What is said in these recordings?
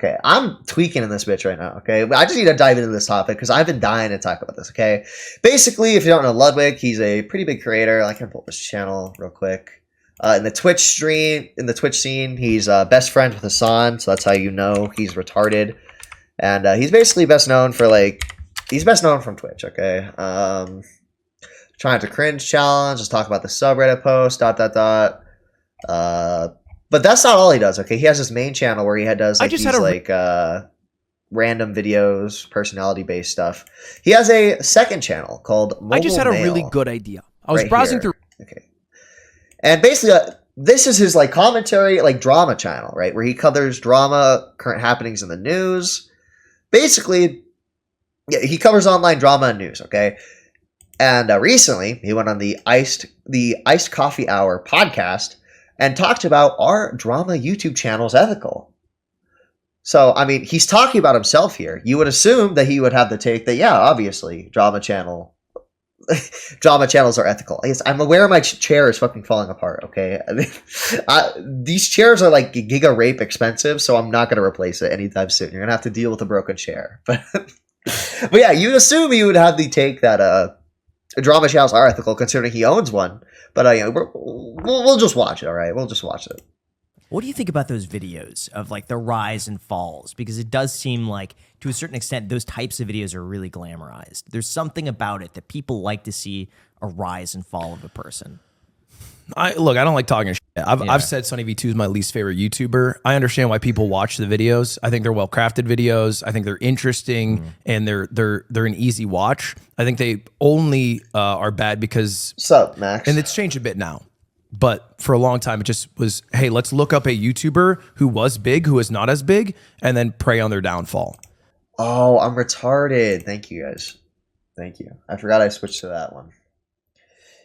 Okay, I'm tweaking in this bitch right now, okay? I just need to dive into this topic because I've been dying to talk about this, okay? Basically, if you don't know Ludwig, he's a pretty big creator. I can pull up his channel real quick. In the Twitch scene, he's best friends with Hassan, so that's how you know he's retarded. And he's basically best known for, he's best known from Twitch, okay? Trying to cringe challenge, just talk about the subreddit post, but that's not all he does, okay? He has his main channel where he does random videos, personality-based stuff. He has a second channel called Mobile I just had a Mail, really good idea. I was browsing through. Okay. And basically, this is his commentary, drama channel, right? Where he covers drama, current happenings in the news. Basically, yeah, he covers online drama and news, okay? And recently, he went on the Iced Coffee Hour podcast and talked about our drama YouTube channel's ethical. So, I mean, he's talking about himself here. You would assume that he would have the take that, yeah, obviously, drama channels are ethical. I guess I'm aware my chair is fucking falling apart, okay? I mean, these chairs are giga rape expensive, so I'm not going to replace it anytime soon. You're going to have to deal with a broken chair. But yeah, you'd assume he would have the take that drama channels are ethical, considering he owns one. But we'll just watch it, all right? We'll just watch it. What do you think about those videos of the rise and falls? Because it does seem like, to a certain extent, those types of videos are really glamorized. There's something about it that people like to see a rise and fall of a person. Look, I don't like talking shit. I've said Sunny V2 is my least favorite YouTuber. I understand why people watch the videos. I think they're well-crafted videos. I think they're interesting and they're an easy watch. I think they only are bad because... Sup, Max? And it's changed a bit now. But for a long time, it just was, hey, let's look up a YouTuber who was big, who is not as big, and then prey on their downfall. Oh, I'm retarded. Thank you, guys. Thank you. I forgot I switched to that one.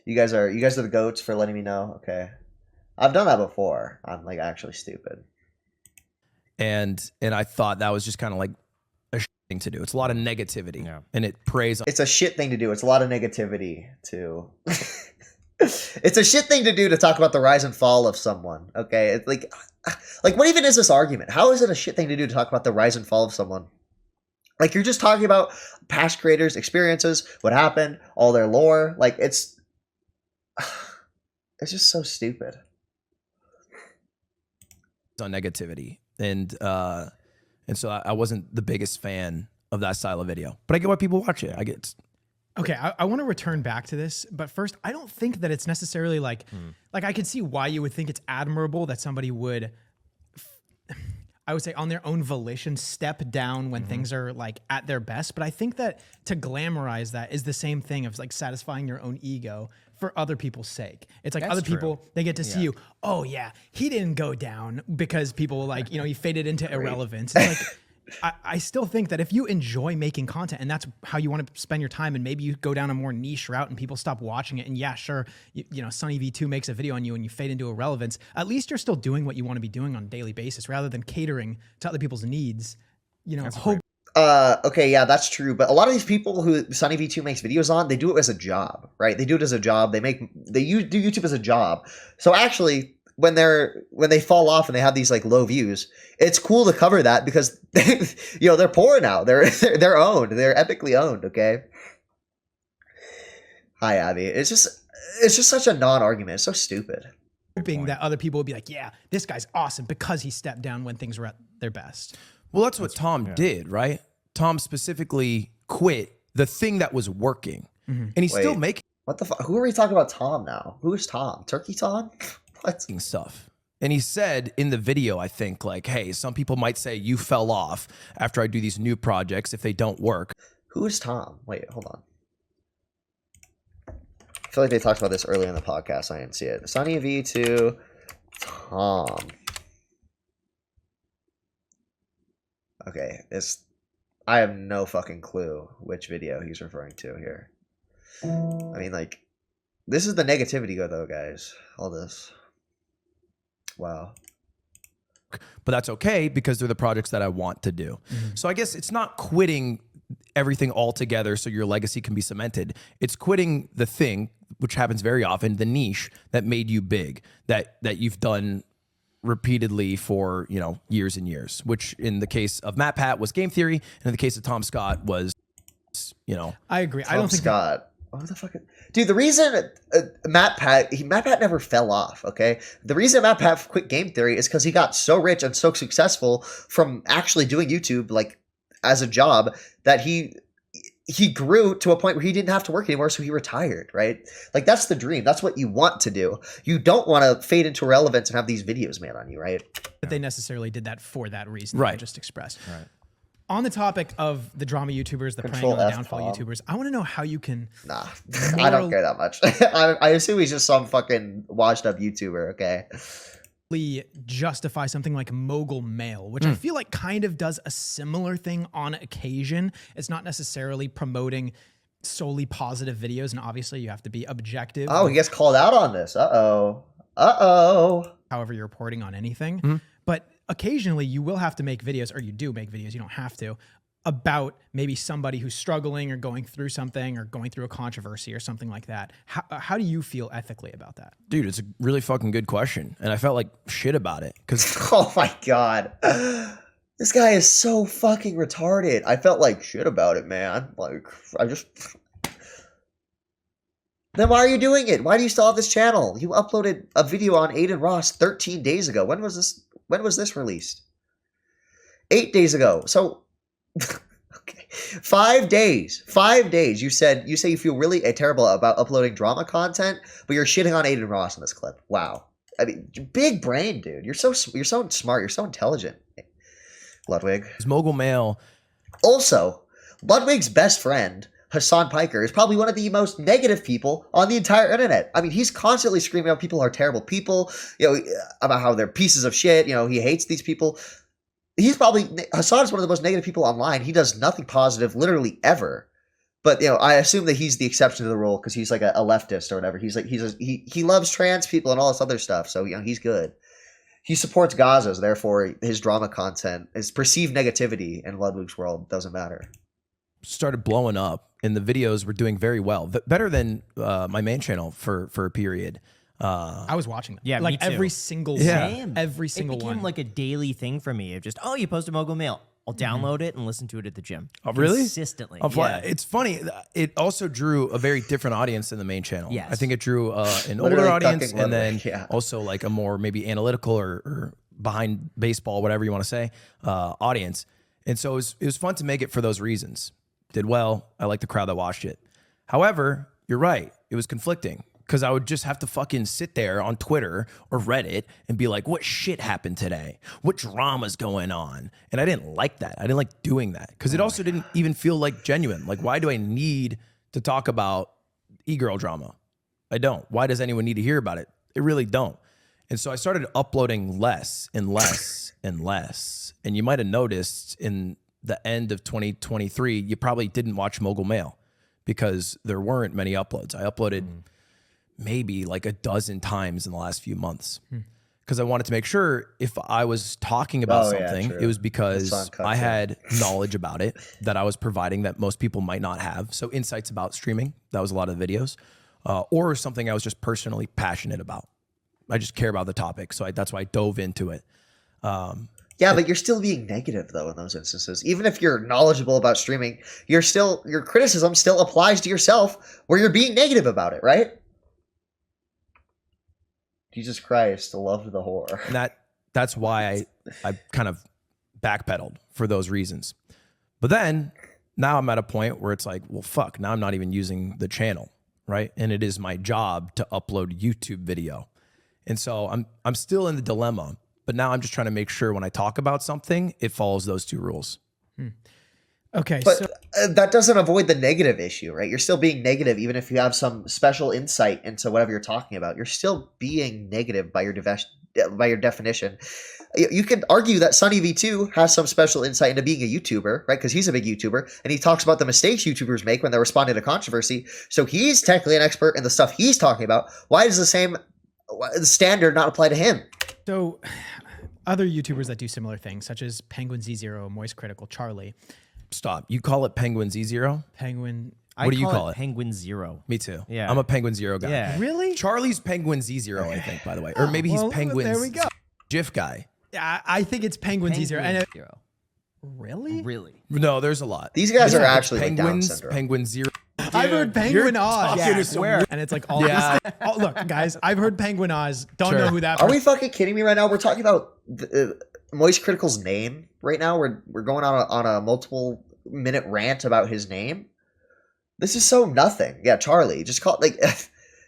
You guys are the goats for letting me know. Okay, I've done that before. I'm actually stupid. And I thought that was just kind of a shit thing to do. It's a lot of negativity, and it preys on. It's a shit thing to do. It's a lot of negativity too. It's a shit thing to do to talk about the rise and fall of someone. Okay, it's what even is this argument? How is it a shit thing to do to talk about the rise and fall of someone? You're just talking about past creators' experiences, what happened, all their lore. It's just so stupid. On negativity, and so I wasn't the biggest fan of that style of video, but I get why people watch it. I get. Okay, I want to return back to this, but first, I don't think that it's necessarily I could see why you would think it's admirable that somebody would, I would say on their own volition, step down when things are at their best. But I think that to glamorize that is the same thing of satisfying your own ego for other people's sake. It's That's other true. people, they get to see you. Oh yeah, he didn't go down because people he faded into irrelevance. It's I still think that if you enjoy making content and that's how you want to spend your time, and maybe you go down a more niche route and people stop watching it, and yeah, sure, Sunny V2 makes a video on you and you fade into irrelevance, at least you're still doing what you want to be doing on a daily basis rather than catering to other people's needs. Okay, yeah, that's true. But a lot of these people who Sunny V2 makes videos on, they do it as a job, right? They do it as a job. They do YouTube as a job. So actually, when they fall off and they have these low views, it's cool to cover that because they're poor now. They're owned. They're epically owned. Okay. Hi, Abby. It's just such a non-argument. It's so stupid. Hoping that other people would be yeah, this guy's awesome because he stepped down when things were at their best. Well, that's what Tom did, right? Tom specifically quit the thing that was working, and he's still making. What the fuck? Who are we talking about? Tom now? Who is Tom? Turkey Tom? What? Stuff. And he said in the video, I think, hey, some people might say you fell off after I do these new projects if they don't work. Who is Tom? Wait, hold on. I feel like they talked about this earlier in the podcast. I didn't see it. Sunny V2 Tom. Okay, I have no fucking clue which video he's referring to here. I mean, this is the negativity though, guys. All this. Wow. But that's okay because they're the projects that I want to do. So I guess it's not quitting everything altogether so your legacy can be cemented. It's quitting the thing, which happens very often, the niche that made you big, that you've done repeatedly for, years and years, which in the case of Matt Pat was game theory. And in the case of Tom Scott was, I agree. I Tom don't think Scott. What the fuck? Dude, the reason Matt Pat never fell off, okay? The reason Matt Pat quit game theory is because he got so rich and so successful from actually doing YouTube, like, as a job, that he grew to a point where he didn't have to work anymore, so he retired, right? Like, that's the dream. That's what you want to do. You don't want to fade into irrelevance and have these videos made on you, right? that they necessarily did that for that reason Right. that I just expressed. Right. On the topic of the drama YouTubers, the preying Control on the F, downfall Tom. YouTubers, I want to know how you can Nah, I don't care that much. I assume he's just some fucking washed up YouTuber, okay? justify something like mogul mail, which I feel like kind of does a similar thing on occasion. It's not necessarily promoting solely positive videos, and obviously you have to be objective. Oh, he gets called out on this. Uh-oh. However you're reporting on anything. But occasionally you will have to make videos, or you do make videos, you don't have to, about maybe somebody who's struggling or going through something or going through a controversy or something like that. How do you feel ethically about that? Dude, it's a really fucking good question. And I felt like shit about it because Oh my god. This guy is so fucking retarded. I felt like shit about it, man. Like, Then why are you doing it? Why do you still have this channel? You uploaded a video on Aiden Ross 13 days ago. When was this released? 8 days ago. So okay. 5 days. 5 days. You say you feel really terrible about uploading drama content, but you're shitting on Aiden Ross in this clip. Wow. I mean, big brain, dude. You're so smart. You're so intelligent. Ludwig. mogul mail. Also, Ludwig's best friend, Hassan Piker, is probably one of the most negative people on the entire internet. I mean, he's constantly screaming out people are terrible people, about how they're pieces of shit. He hates these people. Hassan is one of the most negative people online. He does nothing positive, literally ever. But I assume that he's the exception to the rule because he's like a leftist or whatever. He loves trans people and all this other stuff. So he's good. He supports Gaza, therefore his drama content, his perceived negativity in Ludwig's world doesn't matter. Started blowing up, and the videos were doing very well, better than my main channel for a period. I was watching them. Yeah, like me too. every single Same. one. Every single It became one. like a daily thing for me of just, you posted mogul mail. I'll download it and listen to it at the gym. Oh, really? Consistently. Yeah. It's funny. It also drew a very different audience than the main channel. Yes. I think it drew an Literally older audience, cucking and then Ludwig, also like a more maybe analytical or behind baseball, whatever you want to say, audience. And so it was fun to make it for those reasons. Did well. I like the crowd that watched it. However, you're right. It was conflicting because I would just have to fucking sit there on Twitter or Reddit and be like, what shit happened today? What drama's going on? And I didn't like that. I didn't like doing that because it also didn't even feel like genuine. Like, why do I need to talk about e-girl drama? I don't. Why does anyone need to hear about it? They really don't. And so I started uploading less and less and less. And you might have noticed in the end of 2023, you probably didn't watch Mogul Mail because there weren't many uploads. I uploaded maybe like a dozen times in the last few months because I wanted to make sure if I was talking about something, it was because I had knowledge about it that I was providing that most people might not have. So insights about streaming, that was a lot of the videos, or something I was just personally passionate about. I just care about the topic. So that's why I dove into it. Yeah, but you're still being negative though in those instances. Even if you're knowledgeable about streaming, your criticism still applies to yourself where you're being negative about it, right? Jesus Christ, love the horror. And that's why I kind of backpedaled for those reasons. But then now I'm at a point where it's like, well, fuck, now I'm not even using the channel, right? And it is my job to upload YouTube video. And so I'm still in the dilemma, but now I'm just trying to make sure when I talk about something, it follows those two rules. Okay, But so that doesn't avoid the negative issue, right? You're still being negative even if you have some special insight into whatever you're talking about. You're still being negative by your definition. You can argue that Sunny V2 has some special insight into being a YouTuber, right? Because he's a big YouTuber, and he talks about the mistakes YouTubers make when they're responding to controversy. So he's technically an expert in the stuff he's talking about. Why does the same standard not apply to him? So other YouTubers that do similar things, such as Penguin Z0, Moist Critical, Charlie. Stop. You call it Penguin Z0? Penguin. What do you call it? Penguin Zero. Me too. Yeah. I'm a Penguin Zero guy. Yeah. Really? Charlie's Penguin Z0, I think, by the way. Or maybe he's Well, Penguin there we go. GIF guy. I think it's penguins easier. And Zero. really? Really? No, there's a lot. These guys are Yeah, actually like Down penguins. syndrome. Penguin zero. I've heard Penguin Oz. talking to some where? And it's like all Yeah. oh, look, guys, I've heard Penguin Oz. Don't Sure. know who that Are we fucking kidding me right now? We're talking about Moist Critical's name right now. We're going on a multiple minute rant about his name. This is so nothing. Yeah, Charlie. Just call it like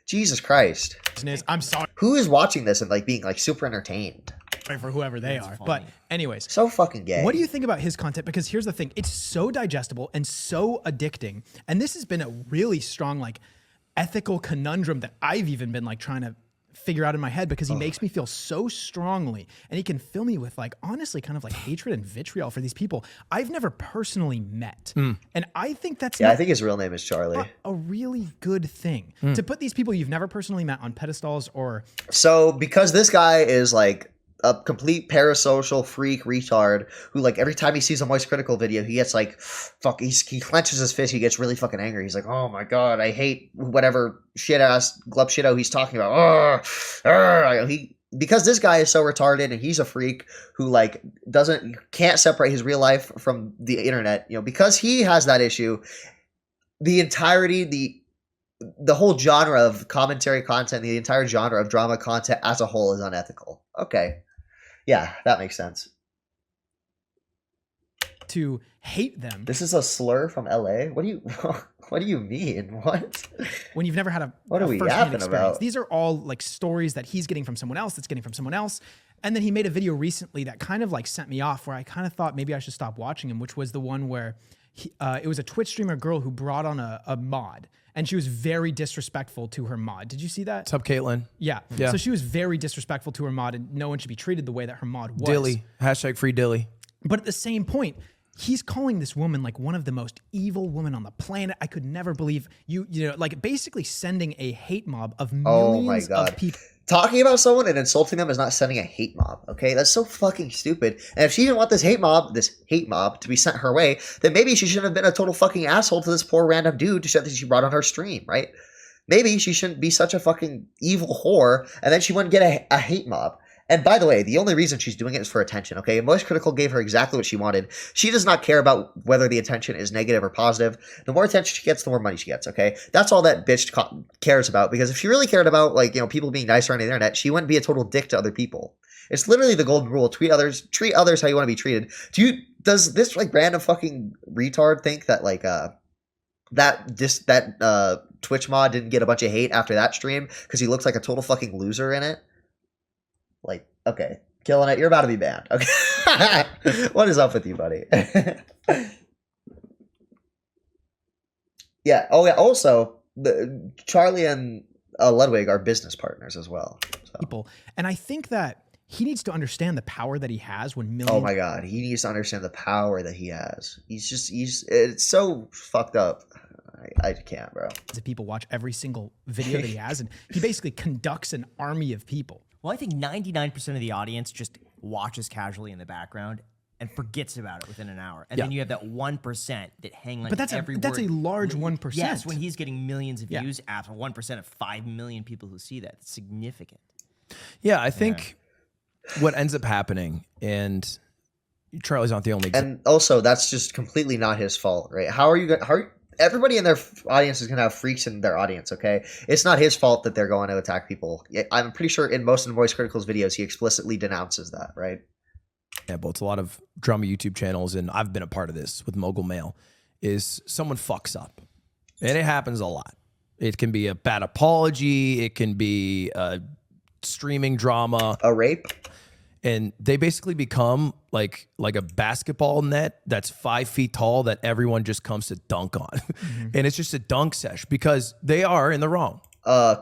Jesus Christ. is. I'm sorry Who is watching this and like being like super entertained? for whoever they are. But funny. anyways, So fucking gay. what do you think about his content? Because here's the thing. It's so digestible and so addicting. And this has been a really strong like ethical conundrum that I've even been like trying to figure out in my head because he makes me feel so strongly and he can fill me with like honestly kind of like hatred and vitriol for these people I've never personally met. And I think that's Yeah, I not think his real name is Charlie. a really good thing to put these people you've never personally met on pedestals or So because this guy is like a complete parasocial freak retard who like every time he sees a Moist Critical video he gets like he clenches his fist, he gets really fucking angry, he's like, oh my god, I hate whatever shit ass glub shito he's talking about. Because this guy is so retarded and he's a freak who like can't separate his real life from the internet, you know, because he has that issue, the entirety, the whole genre of commentary content, the entire genre of drama content as a whole is unethical. Okay. Yeah, that makes sense. to hate them This is a slur from LA? What do you mean? What? when you've never had What are we first-hand yapping experience. about? These are all like stories that he's getting from someone else that's getting from someone else. And then he made a video recently that kind of like sent me off where I kind of thought maybe I should stop watching him, which was the one where it was a Twitch streamer girl who brought on a mod and she was very disrespectful to her mod. Did you see that? What's up, Caitlin? Yeah. Yeah. So she was very disrespectful to her mod and no one should be treated the way that her mod was. Dilly. Hashtag free Dilly. But at the same point, he's calling this woman like one of the most evil women on the planet. I could never believe you know, like basically sending a hate mob of Oh millions my of god. people. Talking about someone and insulting them is not sending a hate mob, okay? That's so fucking stupid. And if she didn't want this hate mob to be sent her way, then maybe she shouldn't have been a total fucking asshole to this poor random dude that she brought on her stream, right? Maybe she shouldn't be such a fucking evil whore, and then she wouldn't get a hate mob. And by the way, the only reason she's doing it is for attention, okay? Moist Critical gave her exactly what she wanted. She does not care about whether the attention is negative or positive. The more attention she gets, the more money she gets, okay? That's all that bitch cares about, because if she really cared about, like, you know, people being nicer on the internet, she wouldn't be a total dick to other people. It's literally the golden rule. Treat others how you want to be treated. Does this, like, random fucking retard think that, like, that Twitch mod didn't get a bunch of hate after that stream because he looks like a total fucking loser in it? Like, okay, killing it. You're about to be banned. Okay. What is up with you, buddy? Yeah. Oh, yeah. Also, Charlie and Ludwig are business partners as well. So. People. And I think that he needs to understand the power that he has when millions Oh my god, he needs to understand the power that he has. It's so fucked up. I can't, bro. of people watch every single video that he has. And he basically conducts an army of people. Well, I think 99% of the audience just watches casually in the background and forgets about it within an hour. And then you have that 1% that hang on But that's every that's a word. large 1%. Yes, when he's getting millions of Yeah. views after 1% of 5 million people who see that. It's significant. Yeah, I think what ends up happening, and Charlie's not the only example. And also, that's just completely not his fault, right? How are you everybody in their audience is going to have freaks in their audience, okay? It's not his fault that they're going to attack people. I'm pretty sure in most of Moist Critical's videos, he explicitly denounces that, right? Yeah, but it's a lot of drama YouTube channels, and I've been a part of this with Mogul Mail, is someone fucks up. And it happens a lot. It can be a bad apology. It can be a streaming drama. A rape? And they basically become like a basketball net that's 5 feet tall that everyone just comes to dunk on. And it's just a dunk sesh because they are in the wrong.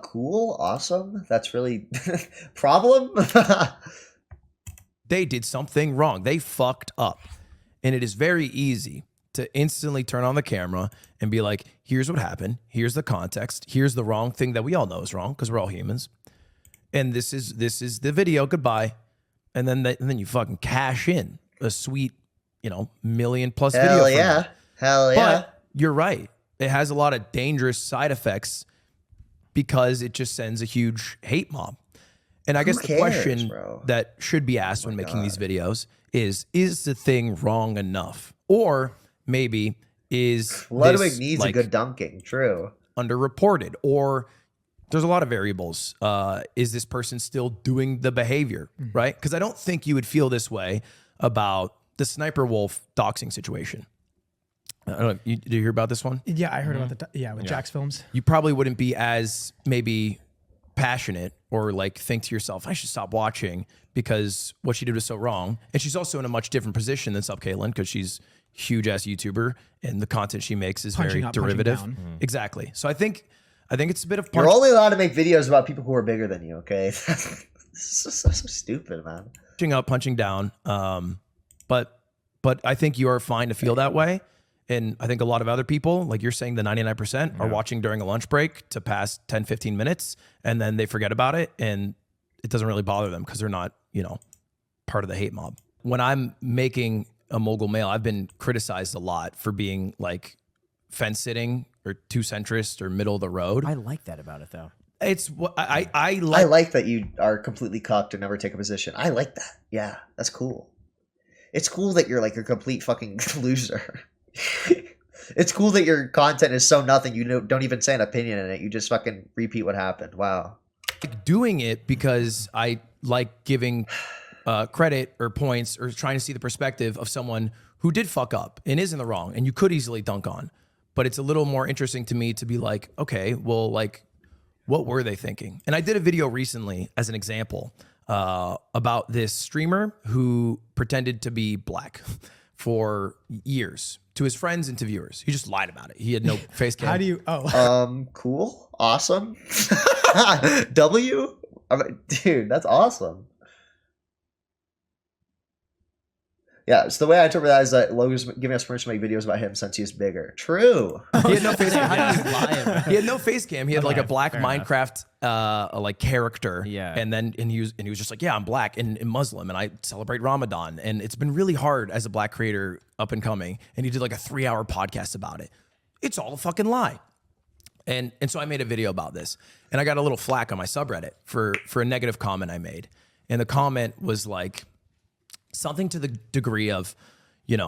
Cool, awesome. That's really problem. They did something wrong. They fucked up. And it is very easy to instantly turn on the camera and be like, here's what happened. Here's the context. Here's the wrong thing that we all know is wrong because we're all humans. And this is the video. Goodbye. And then you fucking cash in a sweet, million plus video. Hell from yeah. it. Hell yeah. But you're right. It has a lot of dangerous side effects because it just sends a huge hate mob. And I guess Who the cares, question bro? that should be asked when making these videos is the thing wrong enough? Or maybe is Ludwig this needs a like good dunking. True. underreported? Or there's a lot of variables. Is this person still doing the behavior, right? Because I don't think you would feel this way about the Sniper Wolf doxing situation. I don't know, did you hear about this one? Yeah, I heard about with Jack's films. You probably wouldn't be as maybe passionate or like think to yourself, I should stop watching because what she did was so wrong. And she's also in a much different position than Sup Caitlin because she's huge ass YouTuber and the content she makes is Punching very up, punching derivative. down. Exactly. So I think it's a bit of You're only allowed to make videos about people who are bigger than you. Okay, this is so stupid, man. punching up, punching down. But I think you are fine to feel that way. And I think a lot of other people, like you're saying, the 99% are watching during a lunch break to pass 10, 15 minutes, and then they forget about it, and it doesn't really bother them because they're not, part of the hate mob. When I'm making a mogul male, I've been criticized a lot for being like fence sitting or too centrist or middle of the road. I like that about it though. It's what I I like. like that you are completely cucked and never take a position. I like that. Yeah, that's cool. It's cool that you're like a complete fucking loser. It's cool that your content is so nothing. You don't even say an opinion in it. You just fucking repeat what happened. Wow. Doing it because I like giving credit or points or trying to see the perspective of someone who did fuck up and is in the wrong and you could easily dunk on. But it's a little more interesting to me to be like, okay, well, like, what were they thinking? And I did a video recently as an example about this streamer who pretended to be black for years to his friends and to viewers. He just lied about it. He had no face cam. How do you? Cool. Awesome. W? Dude, that's awesome. Yeah, it's the way I interpret that is that Logan's giving us permission to make videos about him since he is bigger. True. He had no face cam. How do you lie about it? He had no face cam. He had like a black fair enough. Minecraft like character. Yeah. And he was just like, yeah, I'm black and Muslim and I celebrate Ramadan. And it's been really hard as a black creator up and coming. And he did like a 3-hour podcast about it. It's all a fucking lie. And so I made a video about this. And I got a little flack on my subreddit for a negative comment I made. And the comment was like something to the degree of, hey,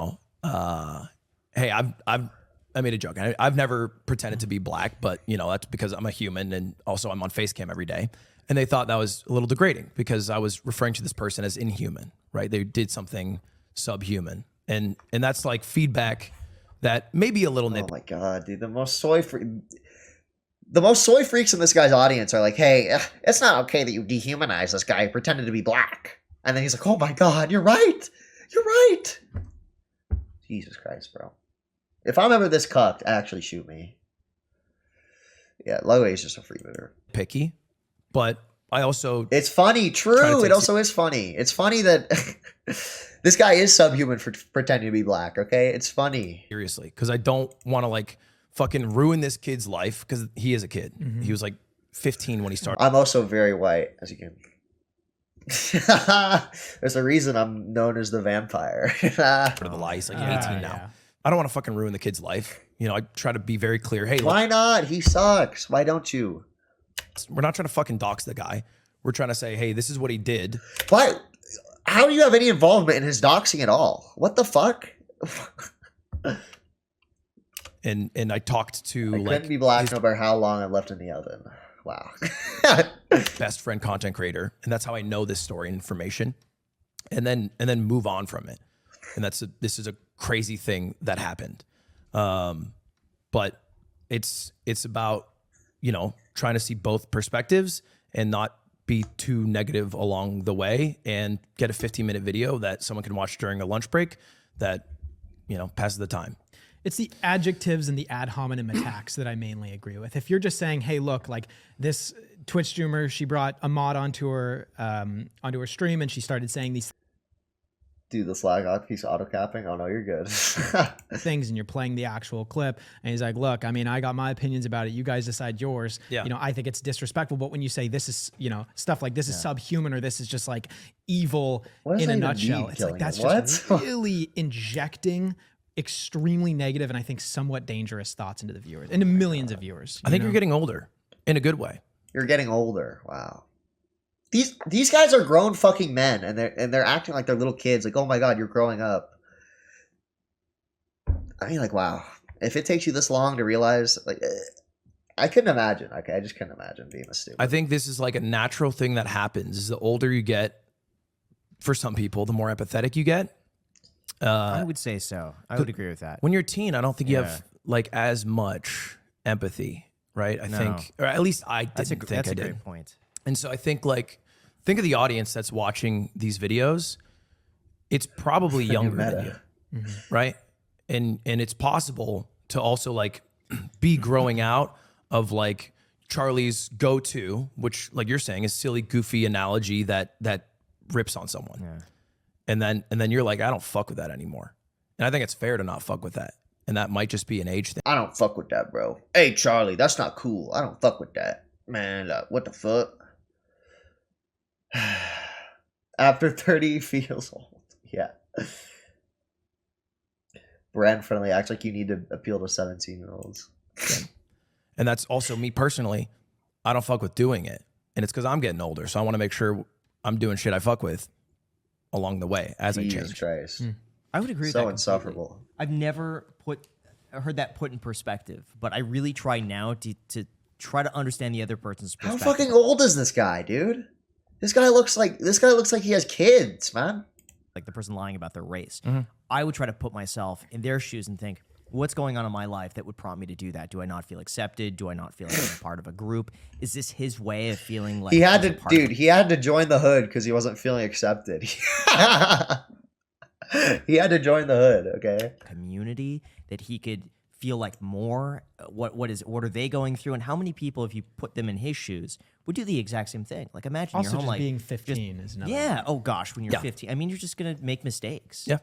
I made a joke. I've never pretended to be black, but that's because I'm a human and also I'm on face cam every day. And they thought that was a little degrading because I was referring to this person as inhuman, right? They did something subhuman. And that's like feedback that may be a little Oh nitpicky. my god, dude. The most soy freaks in this guy's audience are like, hey, it's not okay that you dehumanize this guy who pretended to be black. And then he's like, oh my god, you're right. You're right. Jesus Christ, bro. If I'm ever this cucked, actually shoot me. Yeah, Logo is just a freebooter. Picky, but I also It's funny, true. It also is funny. It's funny that this guy is subhuman for pretending to be black, okay? It's funny. seriously, because I don't want to like fucking ruin this kid's life because he is a kid. He was like 15 when he started. I'm also very white, as you can. There's a reason I'm known as the vampire. For the lie. He's like 18 now. Yeah. I don't want to fucking ruin the kid's life. I try to be very clear. Hey, look, Why not? He sucks. Why don't you? we're not trying to fucking dox the guy. We're trying to say, hey, this is what he did. Why? How do you have any involvement in his doxing at all? What the fuck? And I talked to I like couldn't be black his no matter how long I've left in the oven. Wow. best friend content creator, and that's how I know this story and information, and then move on from it. And this is a crazy thing that happened, but it's about trying to see both perspectives and not be too negative along the way, and get a 15-minute video that someone can watch during a lunch break that passes the time. It's the adjectives and the ad hominem attacks that I mainly agree with. If you're just saying, hey, look, like this Twitch streamer, she brought a mod onto her stream and she started saying these Dude, the Slack keeps auto capping. Oh no, you're good. things and you're playing the actual clip. And he's like, look, I mean, I got my opinions about it. You guys decide yours. Yeah. I think it's disrespectful. But when you say this is, stuff like this is subhuman or this is just like evil What does in that a even nutshell, mean, it's like killing that's him? just What? really injecting extremely negative and I think somewhat dangerous thoughts into the viewers, into millions of viewers. I think you're getting older in a good way. You're getting older. Wow. these guys are grown fucking men, and they're acting like they're little kids. Like, oh my god, you're growing up. I mean, like, wow. If it takes you this long to realize, like, I couldn't imagine. Okay, I just couldn't imagine being this stupid. I think this is like a natural thing that happens. Is the older you get, for some people, the more empathetic you get. I would say so. I would agree with that. When you're a teen, I don't think you have like as much empathy, right? I think, or at least I didn't think That's I a did. great point. And so I think think of the audience that's watching these videos. It's probably younger than you, right? And it's possible to also like be growing out of like Charlie's go-to, which like you're saying is silly, goofy analogy that rips on someone. Yeah. And then you're like, I don't fuck with that anymore. And I think it's fair to not fuck with that. And that might just be an age thing. I don't fuck with that, bro. Hey, Charlie, that's not cool. I don't fuck with that. Man, what the fuck? After 30 feels old. Yeah. Brand friendly. Acts like you need to appeal to 17-year-olds. And that's also me personally. I don't fuck with doing it. And it's because I'm getting older. So I want to make sure I'm doing shit I fuck with along the way as I change. Christ. I would agree with that. So completely. insufferable. I've never heard that put in perspective, but I really try now to try to understand the other person's How perspective. fucking old is this guy, dude? This guy looks like he has kids, man. Like the person lying about their race. I would try to put myself in their shoes and think, what's going on in my life that would prompt me to do that? Do I not feel accepted? Do I not feel like I'm a part of a group? Is this his way of feeling like He had he's to, a part of dude. He had to join the hood because he wasn't feeling accepted. He had to join the hood. Okay. community that he could feel like more? What are they going through, and how many people, if you put them in his shoes, would do the exact same thing? Like imagine Also, you're home just like being 15 is another. yeah. Oh gosh, when you're Yeah. 15, I mean, you're just gonna make mistakes. Yeah.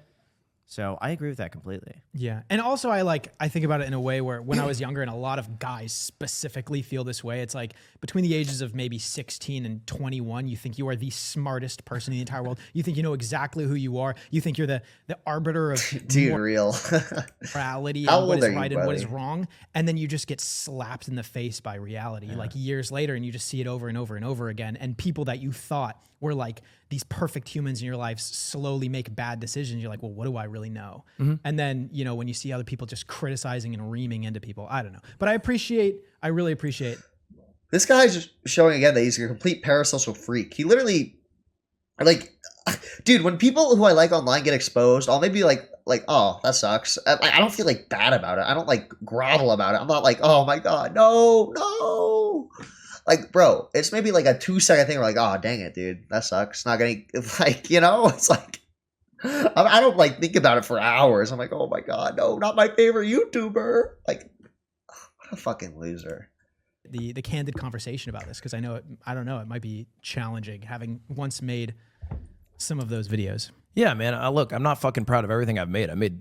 So I agree with that completely. Yeah. And also I think about it in a way where when I was younger, and a lot of guys specifically feel this way, it's like between the ages of maybe 16 and 21, you think you are the smartest person in the entire world. You think you know exactly who you are. You think you're the arbiter of Dude, real. morality How and what old is are you, right and what is buddy? wrong. And then you just get slapped in the face by reality like years later, and you just see it over and over and over again. And people that you thought were like these perfect humans in your life slowly make bad decisions. You're like, well, what do I really know? And then, you know, when you see other people just criticizing and reaming into people, I don't know. But I really appreciate This guy's just showing again that he's a complete parasocial freak. He literally, like, dude, when people who I like online get exposed, I'll maybe like, oh, that sucks. I don't feel like bad about it. I don't like grovel about it. I'm not like, oh my god, no. Like, bro, it's maybe like a 2-second thing. Where like, oh, dang it, dude, that sucks. Not gonna like, you know, it's like I don't like think about it for hours. I'm like, oh my god, no, not my favorite YouTuber. Like, what a fucking loser. the candid conversation about this, because I don't know, it might be challenging having once made some of those videos. Yeah, man. Look, I'm not fucking proud of everything I've made. I made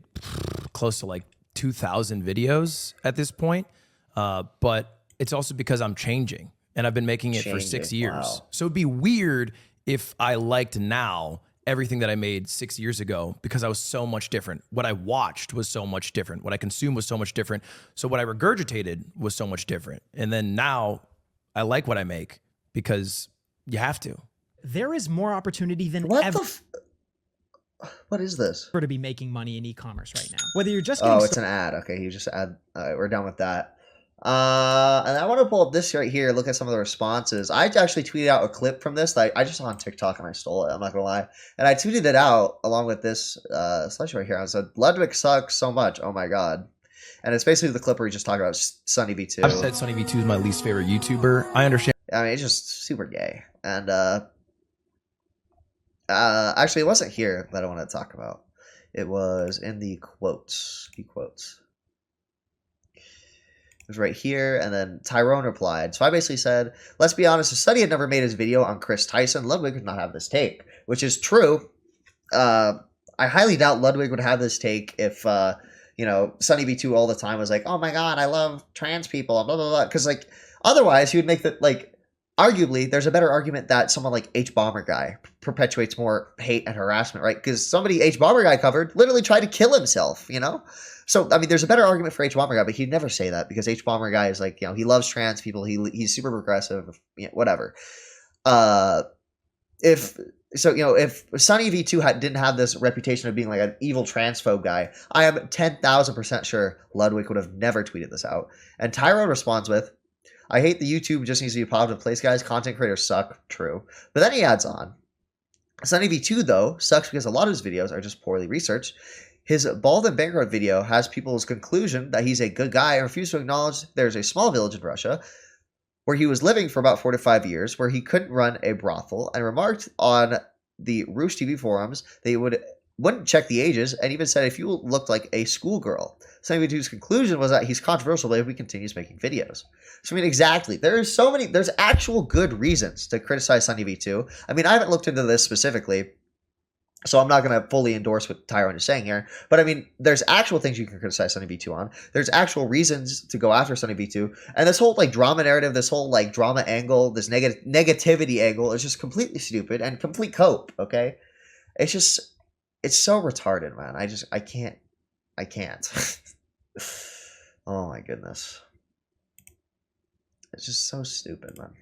close to like 2,000 videos at this point. But it's also because I'm changing, and I've been making it for 6 years. Wow. So it'd be weird if I liked now everything that I made 6 years ago, because I was so much different. What I watched was so much different. What I consumed was so much different. So what I regurgitated was so much different. And then now I like what I make because you have to. There is more opportunity than What ever what is this? to be making money in e-commerce right now. Whether you're just getting Oh, it's an ad. Okay, you just add. All right, we're done with that. And I want to pull up this right here. Look at some of the responses. I actually tweeted out a clip from this that I just saw on TikTok and I stole it. I'm not gonna lie, and I tweeted it out along with this slash right here. I said, "Ludwig sucks so much. Oh my god." And it's basically the clip where he just talked about Sunny V2. I've said Sunny V2 is my least favorite YouTuber. I understand. I mean, it's just super gay. And actually, it wasn't here that I wanted to talk about. It was in the quotes. Key quotes. It was right here, and then Tyrone replied. So I basically said, let's be honest, if Sunny had never made his video on Chris Tyson, Ludwig would not have this take, which is true. I highly doubt Ludwig would have this take if, you know, Sunny V2 all the time was like, oh my god, I love trans people, blah, blah, blah. Because, like, otherwise, he would make that, like, arguably, there's a better argument that someone like H Bomber Guy perpetuates more hate and harassment, right? Because somebody H Bomber Guy covered literally tried to kill himself, you know? So, I mean, there's a better argument for H Bomber Guy, but he'd never say that because H Bomber Guy is like, you know, he loves trans people. He's super progressive, you know, whatever. if Sunny V2 didn't have this reputation of being like an evil transphobe guy, I am 10,000% sure Ludwig would have never tweeted this out. And Tyrone responds with, I hate the YouTube just needs to be a positive place, guys. Content creators suck. True. But then he adds on, Sunny V2, though, sucks because a lot of his videos are just poorly researched. His Bald and Bankrupt video has people's conclusion that he's a good guy and refuses to acknowledge there's a small village in Russia where he was living for about 4 to 5 years, where he couldn't run a brothel, and remarked on the Roosh TV forums they wouldn't check the ages, and even said if you looked like a schoolgirl. Sunny V2's conclusion was that he's controversial if he continues making videos. So I mean, exactly. There's actual good reasons to criticize Sunny V2. I mean, I haven't looked into this specifically, so I'm not going to fully endorse what Tyrone is saying here. But I mean, there's actual things you can criticize Sunny V2 on. There's actual reasons to go after Sunny V2. And this whole like drama narrative, this whole like drama angle, this negativity angle is just completely stupid and complete cope, okay? It's so retarded, man. I can't. Oh my goodness. It's just so stupid, man.